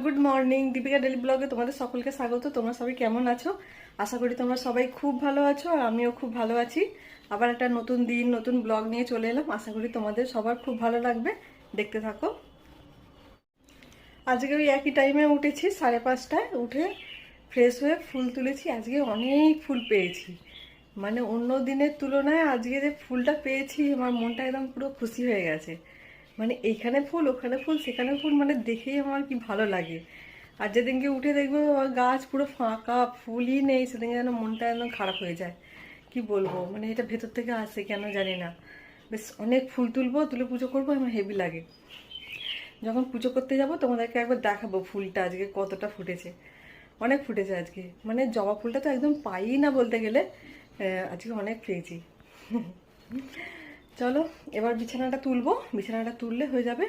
Good morning. Deepika daily ব্লগে তোমাদের সকলকে স্বাগত। তোমরা সবাই কেমন আছো? আশা করি তোমরা সবাই খুব ভালো আছো, আর আমিও খুব ভালো আছি। আবার একটা নতুন দিন, নতুন ব্লগ নিয়ে চলে এলাম। আশা করি তোমাদের সবার খুব ভালো লাগবে, দেখতে থাকো। আজকে ওই একই টাইমে উঠেছি, 5:30টায় উঠে ফ্রেশ হয়ে ফুল তুলেছি। আজকে অনেক ফুল পেয়েছি, মানে অন্য দিনের তুলনায় আজকে যে ফুলটা পেয়েছি আমার মনটা একদম পুরো খুশি হয়ে গেছে। মানে এইখানে ফুল, ওখানে ফুল, সেখানে ফুল, মানে দেখেই আমার কি ভালো লাগে। আর যেদিনকে উঠে দেখবো গাছ পুরো ফাঁকা, ফুলই নেই, সেদিনকে যেন মনটা একদম খারাপ হয়ে যায়। কি বলবো, মানে এটা ভেতর থেকে আসে কেন জানি না। বেশ অনেক ফুল তুলবো, তুলে পুজো করবো, আমার হেভি লাগে। যখন পুজো করতে যাব তোমাদেরকে একবার দেখাবো ফুলটা আজকে কতটা ফুটেছে। অনেক ফুটেছে আজকে, মানে জবা ফুলটা তো একদম পাই না বলতে গেলে, আজকে অনেক পেয়েছি। চলো এবার বিছানাটা তুলবো, বিছানাটা তুললে হয়ে যাবে।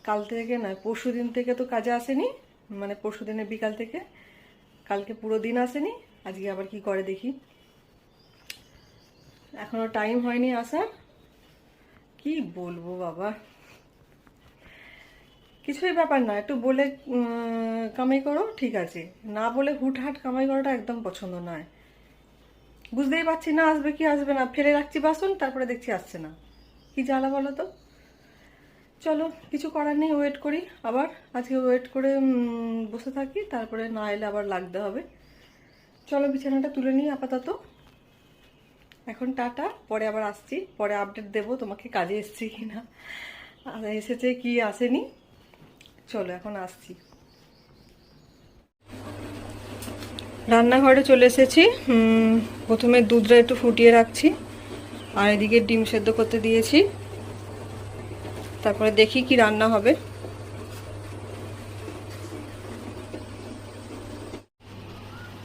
কাল থেকে নয়, পরশু দিন থেকে তো কাজে আসেনি, মানে পরশু দিনের বিকাল থেকে, কালকে পুরো দিন আসেনি। আজকে আবার কি করে দেখি, এখনো টাইম হয়নি আসার। কি বলবো বাবা, কিছুই ব্যাপার না, একটু বলে কামাই করো ঠিক আছে, না বলে হুটহাট কামাই করাটা একদম পছন্দ নয়। বুঝতেই পারছি না আসবে কি আসবে না, ফেলে রাখছি বাসন, তারপরে দেখছি আসছে না। কি জ্বালা বলো তো। চলো কিছু করার নেই, ওয়েট করি আবার। আজকে ওয়েট করে বসে থাকি, তারপরে না এলে আবার লাগতে হবে। চলো বিছানাটা তুলে নিই আপাতত। এখন টাটা, পরে আবার আসছি, পরে আপডেট দেবো তোমাকে কাজে এসছি কি না, এসেছে কি আসেনি। চলো এখন আসছি। রান্নাঘরে চলে এসেছি। প্রথমে দুধটা একটু ফুটিয়ে রাখছি, আর এদিকে ডিম সেদ্ধ করতে দিয়েছি। তারপরে দেখি কি রান্না হবে।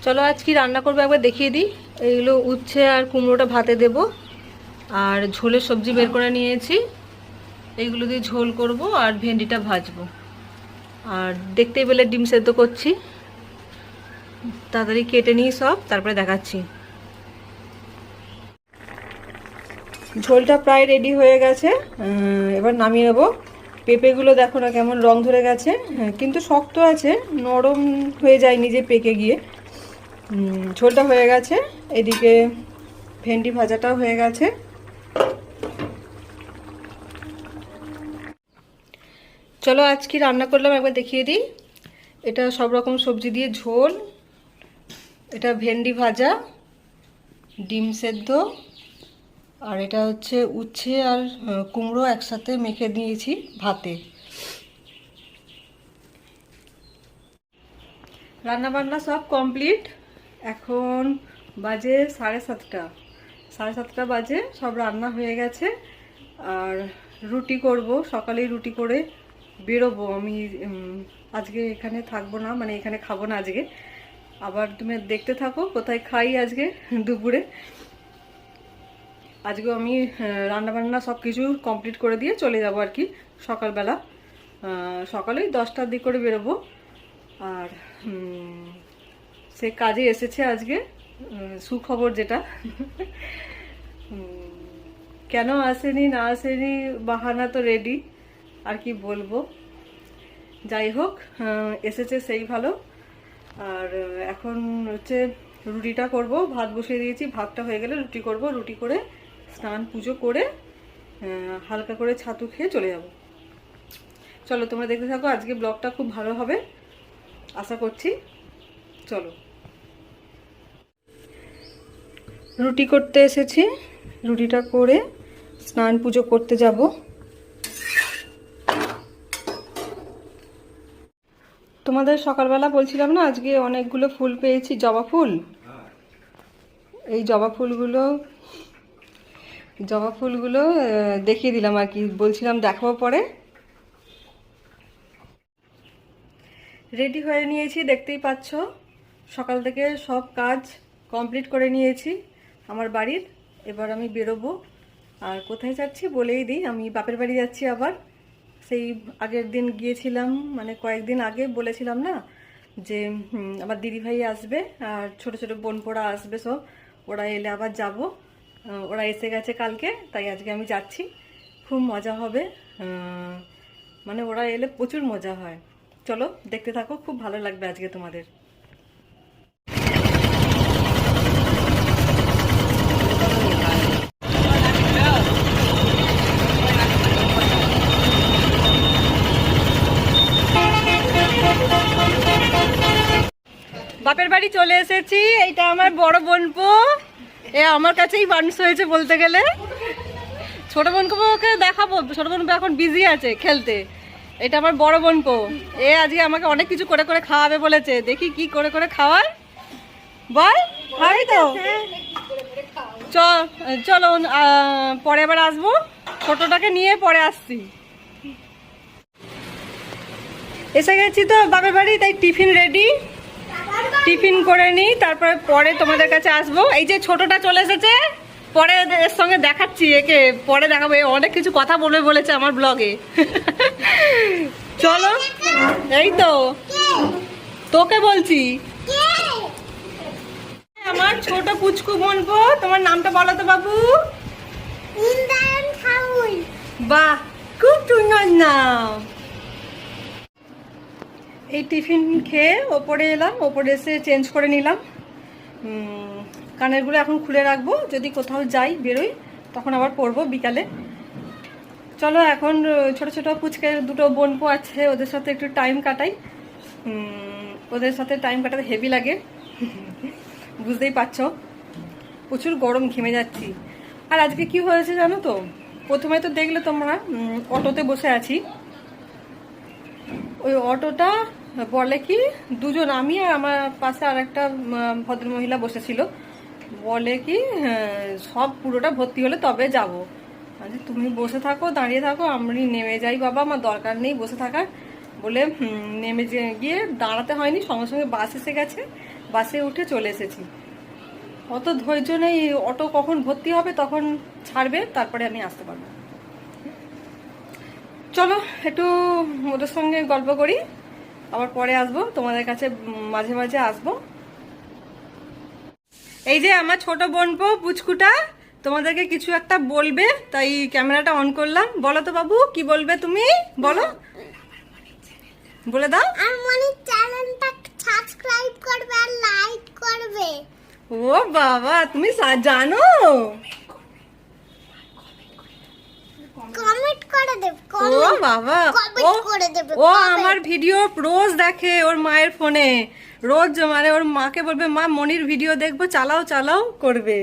চলো আজ কি রান্না করবো একবার দেখিয়ে দিই। এইগুলো উচ্ছে আর কুমড়োটা ভাতে দেব, আর ঝোলের সবজি বের করে নিয়েছি, এইগুলো দিয়ে ঝোল করব, আর ভেন্ডিটা ভাজবো। আর দেখতেই পেলে ডিম সেদ্ধ করছি, তাড়াতাড়ি কেটে নিই সব, তারপরে দেখাচ্ছি। ঝোলটা প্রায় রেডি হয়ে গেছে, এবার নামিয়ে নেবো। পেঁপেগুলো দেখো না কেমন রং ধরে গেছে, কিন্তু শক্ত আছে, নরম হয়ে যায় নিজে পেকে গিয়ে। ঝোলটা হয়ে গেছে, এদিকে ভেন্ডি ভাজাটাও হয়ে গেছে। চলো আজ কি রান্না করলাম একবার দেখিয়ে দিই। এটা সব রকম সবজি দিয়ে ঝোল, এটা ভেন্ডি ভাজা, ডিম সেদ্ধ, আর এটা হচ্ছে উচ্ছে আর কুমড়ো একসাথে মেখে দিয়েছি ভাতে। রান্না বান্না সব কমপ্লিট। এখন বাজে 7:30, 7:30 বাজে, সব রান্না হয়ে গেছে। আর রুটি করব, সকালেই রুটি করে বেরোবো আমি। আজকে এখানে থাকবো না, মানে এখানে খাবো না আজকে। আবার তুমি দেখতে থাকো কোথায় খাই আজকে দুপুরে। আজকেও আমি রান্নাবান্না সব কিছু কমপ্লিট করে দিয়ে চলে যাব আর কি সকালবেলা। সকালেই 10টার দিক করে বেরোবো। আর সে কাজে এসেছে আজকে, সুখবর যেটা। কেন আসেনি না আসেনি বাহানা তো রেডি, আর কি বলবো। যাই হোক, এসেছে সেই ভালো। আর এখন হচ্ছে রুটিটা করব, ভাত বসিয়ে দিয়েছি, ভাতটা হয়ে গেলে রুটি করব। রুটি করে স্নান পুজো করে হালকা করে ছাতু খেয়ে চলে যাব। চলো তোমরা দেখতে থাকো, আজকে ব্লগটা খুব ভালো হবে আশা করছি। চলো, রুটি করতে এসেছি, রুটিটা করে স্নান পুজো করতে যাব। তোমাদের সকালবেলা বলছিলাম না আজকে অনেকগুলো ফুল পেয়েছি, জবা ফুল। এই জবা ফুলগুলো দেখিয়ে দিলাম আর কি, বলছিলাম দেখাবো পরে। রেডি হয়ে নিয়েছি, দেখতেই পাচ্ছ। সকাল থেকে সব কাজ কমপ্লিট করে নিয়েছি আমার বাড়ির। এবার আমি বেরোবো। আর কোথায় যাচ্ছি বলেই দিই, আমি বাপের বাড়ি যাচ্ছি আবার। সেই আগের দিন গিয়েছিলাম, মানে কয়েকদিন আগে বলেছিলাম না যে আমার দিদিভাই আসবে আর ছোট ছোট বোনপোড়া আসবে সব, ওরা এলে আবার যাব। ওরা এসে গেছে কালকে, তাই আজকে আমি যাচ্ছি। খুব মজা হবে, মানে ওরা এলে প্রচুর মজা হয়। চলো দেখতে থাকো, খুব ভালো লাগবে আজকে তোমাদের। বাপের বাড়ি চলে এসেছি। এইটা আমার বড় বোনপো, এ আমার কাছেই মানুষ হয়েছে বলতে গেলে। ছোট বোনকে দেখাবো, ছোট বোনপো এখন বিজি আছে খেলতে। এটা আমার বড় বোনপো, এ আজকে আমাকে অনেক কিছু করে করে খাওয়াবে বলেছে, দেখি কি করে করে খাওয়ায়। বল খাবি তো? চলো পরে আবার আসবো, ছোটটাকে নিয়ে পরে আসছি। এসে গেছি তো বাপের বাড়ি, তাই টিফিন রেডি, টিফিন করে নিই, তারপরে পরে তোমাদের কাছে আসবো। এই যে ছোটটা চলে এসেছে, পরে এর সঙ্গে দেখাচ্ছি, একে পরে দেখাবো, অনেক কিছু কথা বলবে বলেছে আমার ব্লগে। চলো, এই তো তোকে বলছি, আমার ছোট পুচকু বোনপো। তোমার নামটা বলো তো বাবু। বাহ, খুব সুন্দর নাম। এই টিফিন খেয়ে ওপরে এলাম, ওপরে এসে চেঞ্জ করে নিলাম। কানেরগুলো এখন খুলে রাখবো, যদি কোথাও যাই বেরোই তখন আবার পরবো বিকালে। চলো এখন ছোট ছোট পুচকে দুটো বোনপো আছে, ওদের সাথে একটু টাইম কাটাই। ওদের সাথে টাইম কাটাতে হেভি লাগে, বুঝতেই পারছো, প্রচুর গরম, ঘেমে যাচ্ছি। আর আজকে কি হয়েছে জানো তো, প্রথমে তো দেখলে তোমরা অটোতে বসে আছি, ওই অটোটা বলে কি দুজন, আমি আর আমার পাশে আর একটা ভদ্রমহিলা বসেছিল, বলে কি সব পুরোটা ভর্তি হলে তবে যাব। আচ্ছা তুমি বসে থাকো, দাঁড়িয়ে থাকো, আমি নেমে যাই বাবা, আমার দরকার নেই বসে থাকার বলে নেমে গিয়ে দাঁড়াতে হয়নি, সঙ্গে সঙ্গে বাস এসে গেছে, বাসে উঠে চলে এসেছি। অত ধৈর্য নেই, অটো কখন ভর্তি হবে তখন ছাড়বে, তারপরে আমি আসতে পারবো। চলো একটু ওদের সঙ্গে গল্প করি, আবার পরে আসবো তোমাদের কাছে, মাঝে মাঝে আসবো। এই যে আমার ছোট বোনপো পুচকুটা তোমাদেরকে কিছু একটা বলবে, তাই ক্যামেরাটা অন করলাম। বলো তো বাবু, কি বলবে তুমি, বলো, বলে দাও। আমার চ্যানেলটা সাবস্ক্রাইব করবে আর লাইক করবে। ও বাবা, তুমি জানো, কমেন্ট করে দেব। ও বাবা, ও আমার ভিডিও রোজ দেখে ওর মায়ের ফোনে, রোজ মানে ওর মাকে বলবে মা মনির ভিডিও দেখবো, চালাও চালাও করবে,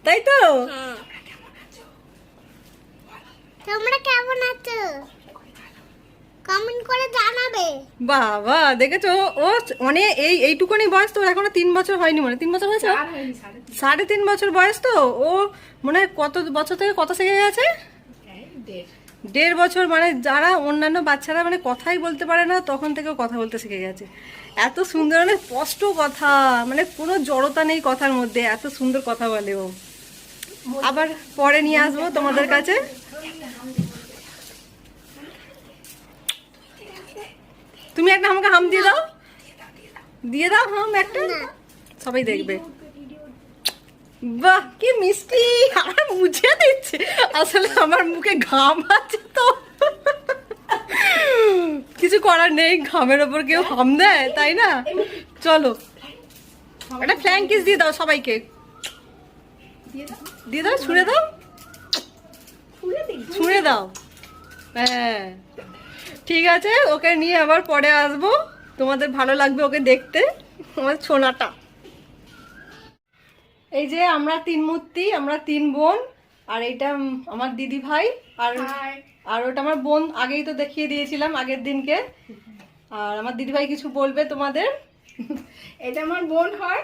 তাই তো? তোমরা কেমন আছো কমেন্ট করে জানাবে। বাবা দেখেছো, ও অনেক এইটুকুনি বয়স তো, এখনো 3 বছর হয়নি, মানে 3 বছর হয়েছে, 3.5 বছর বয়স তো, ও মনে হয় কত বছর থেকে কথা শিখে গেছে, 1.5 বছর। মানে যারা অন্যান্য বাচ্চারা মানে কথাই বলতে পারে না, তখন থেকেও কথা বলতে শিখে গেছে। এত সুন্দর, মানে স্পষ্ট কথা, মানে কোনো জড়তা নেই কথার মধ্যে, এত সুন্দর কথা বলে ও। আবার পরে নিয়ে আসবো তোমাদের কাছে। তুমি একটা আমাকে হাম দিয়ে দাও, দিয়ে দাও হাম একটা, সবাই দেখবে। বাহ কি মিষ্টি, আমার মুছে দিচ্ছে, আসলে আমার মুখে ঘাম আছে তো, কিছু করার নেই, ঘামের ওপর কেউ হাম দেয় তাই না। চলো একটা ফ্ল্যাং কিস দিয়ে দাও সবাইকে, দিয়ে দাও, ছুঁড়ে দাও, ছুঁড়ে দাও। হ্যাঁ ঠিক আছে, ওকে নিয়ে আবার পরে আসবো, তোমাদের ভালো লাগবে ওকে দেখতে, আমার সোনাটা। এই যে আমরা 3 মূর্তি, আমরা 3 বোন, আর এইটা আমার দিদি ভাই, আর ওটা আমার বোন, আগেই তো দেখিয়ে দিয়েছিলাম আগের দিনকে। আর আমার দিদি ভাই কিছু বলবে তোমাদের। এটা আমার বোন হয়,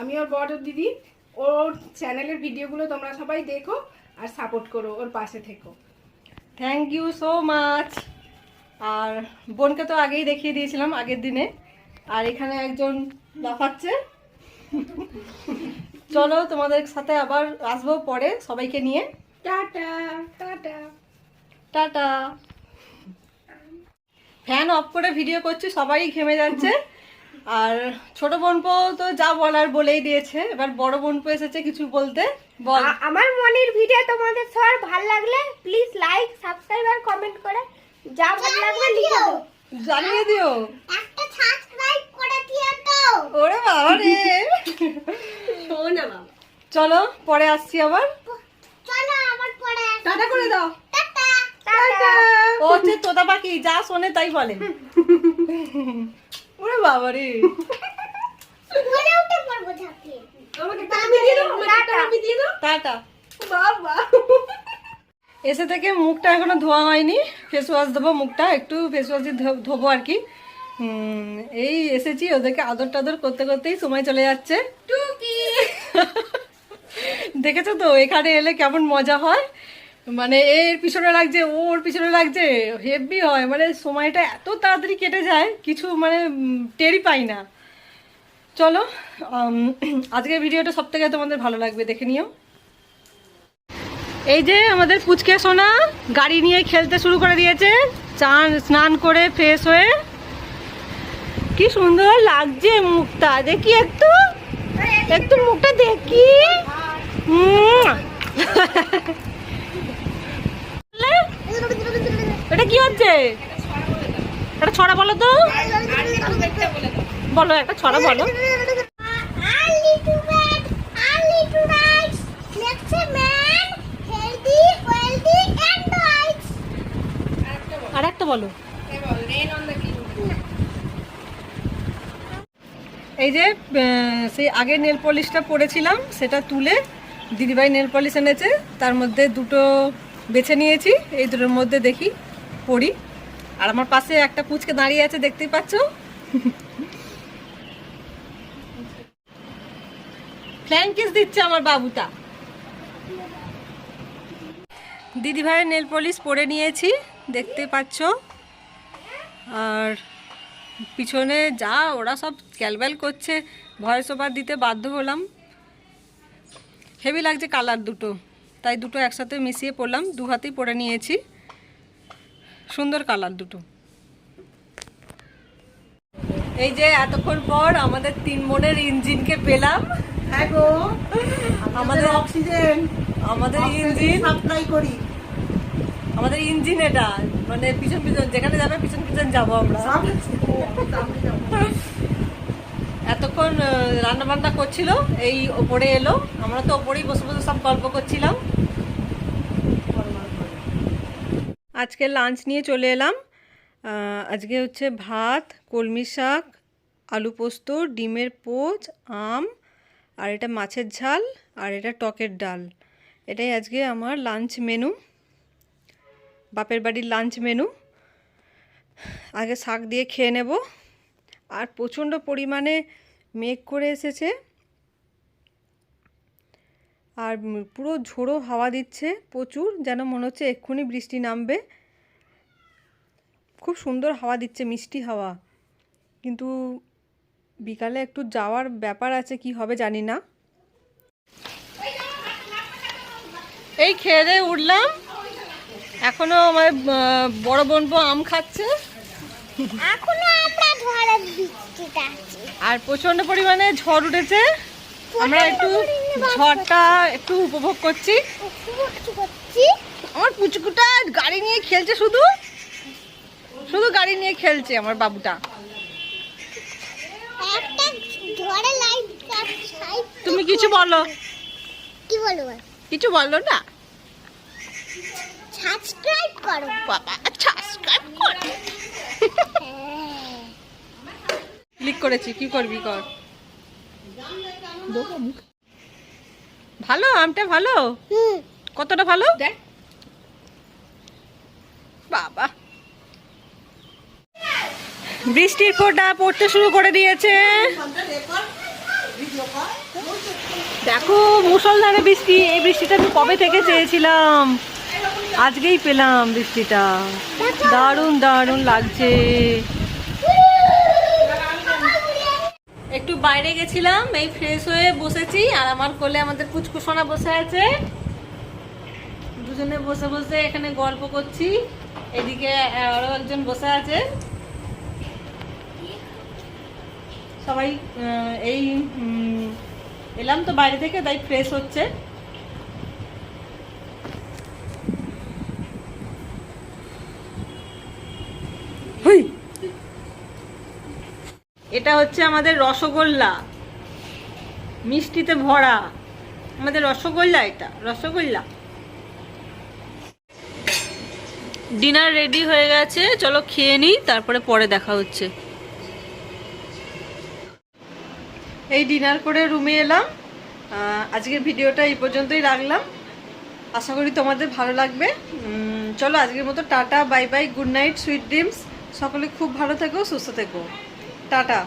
আমি ওর বড় দিদি। ওর চ্যানেলের ভিডিওগুলো তোমরা সবাই দেখো আর সাপোর্ট করো, ওর পাশে থেকো। Thank you so much. আর বোনকে তো আগেই দেখিয়ে দিয়েছিলাম আগের দিনে, আর এখানে একজন লাফাচ্ছে। চলো তোমাদের সাথে আবার আসবো পরে সবাইকে নিয়ে। Tata tata tata. Fan of করে ভিডিও করছি, সবাই ঘেমে যাচ্ছে। আর ছোট বোনপো তো যা বলার বলেই দিয়েছে, এবার বড় বোনপো এসেছে কিছু বলতে। বল। আমার মনির ভিডিও তোমাদের সবার ভালো লাগলে প্লিজ লাইক সাবস্ক্রাইব আর কমেন্ট করে যা ভালো লাগবে লিখে দাও। জানিয়ে দিও। একটা সাবস্ক্রাইব করে দিও তো। ওরে বাবা রে, শোনা বাবা, চলো পরে আসছি আবার। চলো আবার পরে আসি। টাটা করে দাও। টাটা। টাটা। ও হচ্ছে তোতা পাখি, যা শোনে তাই বলে। ওরে বাবা রে, বলে উঠে পড়বো ঝাঁপিয়ে। আমাকে টাটা দিয়ে দাও, আমাকে টাটা দিয়ে দাও। টাটা। বাবা। এসে থেকে মুখটা এখনো ধোয়া হয়নি, ফেস ওয়াশ দেবো, মুখটা একটু ফেস ওয়াশ দিয়ে ধোবো আর কি। এই এসেছি, ওদেরকে আদর টাদর করতে করতেই সময় চলে যাচ্ছে। টুকি। দেখেছো তো এখানে এলে কেমন মজা হয়, মানে এর পিছনে লাগছে, ওর পিছনে লাগছে, হেভি হয়, মানে সময়টা এত তাড়াতাড়ি কেটে যায়, কিছু মানে টেরই পাই না। চলো, আজকের ভিডিওটা সব থেকে তোমাদের ভালো লাগবে, দেখে নিও। এই যে আমাদের পুচকে সোনা গাড়ি নিয়ে খেলতে শুরু করে দিয়েছে, স্নান করে ফ্রেশ হয়ে। কি সুন্দর লাগছে মুখটা, দেখি একটু একটু মুখটা দেখি। এটা কি হচ্ছে? একটা ছড়া বলো তো, বলো একটা ছড়া বলো। Early to bed, early to rise, makes a man healthy, wealthy and wise. আর একটা বলো। এই যে সেই আগের নেল পলিশটা পরেছিলাম, সেটা তুলে দিদিভাই নেল পলিশ এনেছে, তার মধ্যে দুটো বেছে নিয়েছি, এই দুটোর মধ্যে দেখি পরি। আর আমার পাশে একটা পুচকে দাঁড়িয়ে আছে, দেখতেই পাচ্ছ। ফ্ল্যাং কিস দিচ্ছে আমার বাবুটা। দিদিভাইয়ের নেল পলিশ পরে নিয়েছি, দেখতে পাচ্ছ। আর পিছনে যা ওরা সব ক্যালব্যাল করছে, ভয়েস ওভার দিতে বাধ্য হলাম। হেভি লাগছে কালার দুটো, তাই দুটো একসাথে মিশিয়ে পরলাম, দু হাতেই পরে নিয়েছি। সুন্দর কালার দুটো। এই যে এতক্ষণ পর আমাদের তিন বোনের ইঞ্জিনকে পেলাম। হ্যাঁ গো, আমাদের অক্সিজেন আমাদের ইঞ্জিন, সাপ্লাই করি। আমাদের ইঞ্জিন এটা, মানে পিছন পিছন যেখানে যাবে পিছন পিছন যাবো আমরা। এতক্ষণ রান্না বান্না করছিল, এই ওপরে এলো, আমরা তো ওপরেই বসে বসে সব গল্প করছিলাম। আজকে লাঞ্চ নিয়ে চলে এলাম। আজকে হচ্ছে ভাত, কলমি শাক, আলু পোস্ত, ডিমের পোচ, আম, আর এটা মাছের ঝাল, আর এটা টকের ডাল। এটাই আজকে আমার লাঞ্চ মেনু, বাপের বাড়ির লাঞ্চ মেনু। আগে শাক দিয়ে খেয়ে নেব। আর প্রচণ্ড পরিমাণে মেঘ করে এসেছে, আর পুরো ঝোড়ো হাওয়া দিচ্ছে প্রচুর, যেন মনে হচ্ছে এক্ষুনি বৃষ্টি নামবে। খুব সুন্দর হাওয়া দিচ্ছে, মিষ্টি হাওয়া, কিন্তু বিকালে একটু যাওয়ার ব্যাপার আছে, কি হবে জানি না। এই খেয়ে দিয়ে উঠলাম, এখনো আমার বড় বোন আম খাচ্ছে, এখনো আমরা ঝড়ের বৃষ্টিটা আছে। আর প্রচন্ড পরিমাণে ঝড় উঠেছে। আমরা একটু ঝড়টা একটু উপভোগ করছি। আমার পুচকুটা গাড়ি নিয়ে খেলছে, শুধু শুধু গাড়ি নিয়ে খেলছে আমার বাবুটা। একটা ঝড়ে লাইট তুমি কিছু বলো, কি বলবো? কিছু বলো না। সাবস্ক্রাইব করো বাবা, সাবস্ক্রাইব করো। ক্লিক করেছি, কি করবি কর। ভালো আমটা, ভালো, কতটা ভালো দেখ বাবা। বৃষ্টির ফোঁটা পড়তে শুরু করে দিয়েছে, দেখো মুষলধারে বৃষ্টি। এই বৃষ্টিটা আমি কবে থেকে চেয়েছিলাম, আজকেই পেলাম বৃষ্টিটা। দারুণ দারুণ লাগছে। একটু বাইরে গেছিলাম, এই ফ্রেশ হয়ে বসেছি, আর আমার কোলে আমাদের পুচকুসোনা বসে আছে। দুজনে বসে বসে এখানে গল্প করছি, এদিকে আরো একজন বসে আছে। সবাই এই এলাম তো বাইরে থেকে, তাই ফ্রেশ হচ্ছে। হুই এটা হচ্ছে আমাদের রসগোল্লা, মিষ্টিতে ভরা আমাদের রসগোল্লা, এটা রসগোল্লা। ডিনার রেডি হয়ে গেছে, চলো খেয়ে নিই, তারপরে পরে দেখা হচ্ছে। এই ডিনার করে রুমে এলাম। আজকের ভিডিওটা এই পর্যন্তই রাখলাম, আশা করি তোমাদের ভালো লাগবে। চলো আজকের মতো tata, bye bye, good night, sweet dreams. সকলে খুব ভালো থেকো, সুস্থ থেকো, টাটা।